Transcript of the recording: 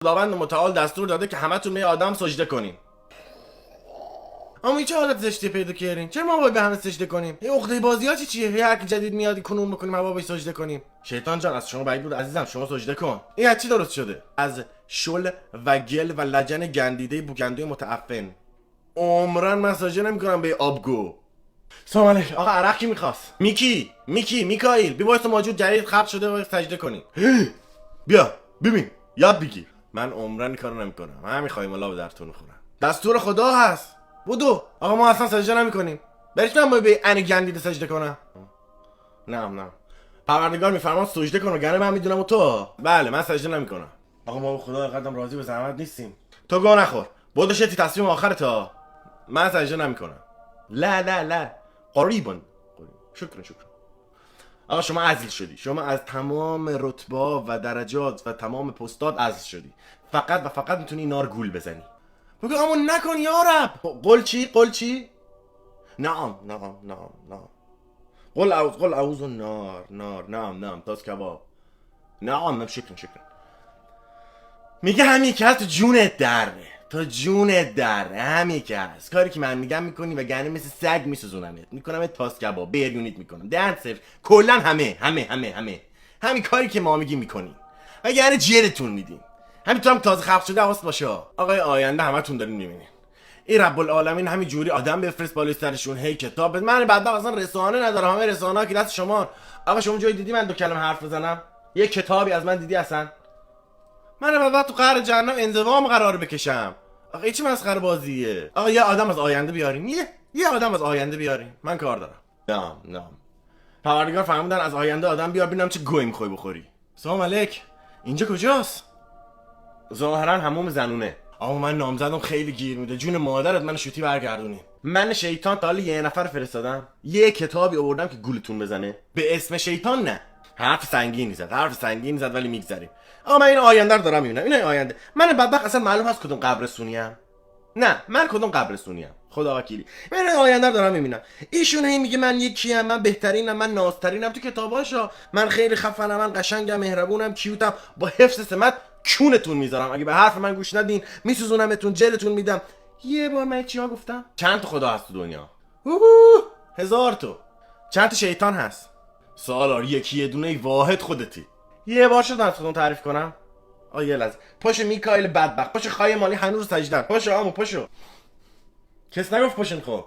خداوند متعال دستور داده که همتون به آدم سجده کنین. اما این چه حالت زشتی پیدا کردین؟ چرا ما باید به همه سجده کنیم؟ این عقده بازی‌ها چیه؟ هر کی جدید میاد کنون میکنیم ما باید سجده کنیم. شیطان جان از شما بعید بود عزیزم، شما سجده کن. این از چی درست شده؟ از شل و گل و لجن گندیده بوگندوی متعفن. عمرن من سجده نمیکنم به آبگو. سلام علیکم. آقا عرق کی میخواست؟ میکائیل بیا واسه موجود جدید خلق شده و سجده کنیم. بیا ببین یاد بگیر. من عمرن کارو نمیکنم. من میخوایم الله به درتون میخورم. دستور خدا هست. بودو. آقا ما اصلا سجده نمیکنیم. برش من باید به ان گندیده سجده کنم. نه پروردگار میفرماد سجده کن وگرنه من میدونم و تو. بله من سجده نمیکنم. آقا ما به خدا قدم راضی به زحمت نیستیم. تو گو نخور. بودو شتی تصمیم آخر تا. من سجده نمیکنم. لا قریبا. شکر. آقا شما عزل شدی. شما از تمام رتبه و درجات و تمام پستات عزل شدی. فقط میتونی نار گول بزنی. بگو اما نکن یارب. قل چی؟ نعم قل اعوذ نار نعم تاس کباب. نعم شکر. میگه همین که هست تو جونت دره همین که هست. کاری که من میگم میکنی و گرنه مثل سگ میسوزونمت میکنم تاس کباب بریونیت میکنم دهن صرف کلا همین کاری که ما میگیم میکنی و گرنه جیرتون میدیم. همین تازه خلق شده حواس باشه. آقای آینده همتون دارین میبینین این رب العالمین همین جوری آدم بفرست بالای سرشون هی کتاب بده. من بعد اصلا رسانه ندارم. همه رسانه ها که دست شما. آقا شما جایی دیدی من 2 کلمه حرف بزنم؟ یه کتابی از من دیدی اصلا؟ من بعد تو قهر جهنم انزوام قرار بکشم. آقا این چه مسخره بازیه؟ آقا یه آدم از آینده بیارین. یه آدم از آینده بیارین. من کار دارم. نه پروردگار فرمودن از آینده آدم بیار ببینم چه گوی میخوای بخوری. سلام علیک. اینجا کجاست؟ ظاهرا حموم زنونه. آقا من نامزدم خیلی گیر میده. جون مادرت من شوتی برگردونی. من شیطان تا حالا یه نفر فرستادم. یه کتابی آوردم که گولتون بزنه. به اسم شیطان نه. حرف سنگینی زد ولی میگذریم. آقا من این آینده رو دارم میبینم. این آینده. من بدبخت اصلا معلوم هست کدوم قبرستونیم. نه من کدوم قبرستونیم. خدا وکیلی. من این آینده رو دارم میبینم. ایشون هی میگه من یکیم، من بهترینم، من نازترینم تو کتاباشا. من خیلی خفنم، من قشنگم، مهربونم، کیوتم، با حفظ سمت کونتون میذارم. اگه به حرف من گوش ندین میسوزونمتون، جلتون میدم. یه بار من چیا گفتم؟ چند تا خدا هست تو دنیا؟ 1000 تا. چند تا شیطان هست؟ سالار یکی دونه واحد خودتی. یه بار شد از خودم تعریف کنم. یه لحظه. پاشو میکائیل بدبخت. پاشو خای مالی هنوز سجدن. پاشو پاشو. کس نگفت پاشن خب.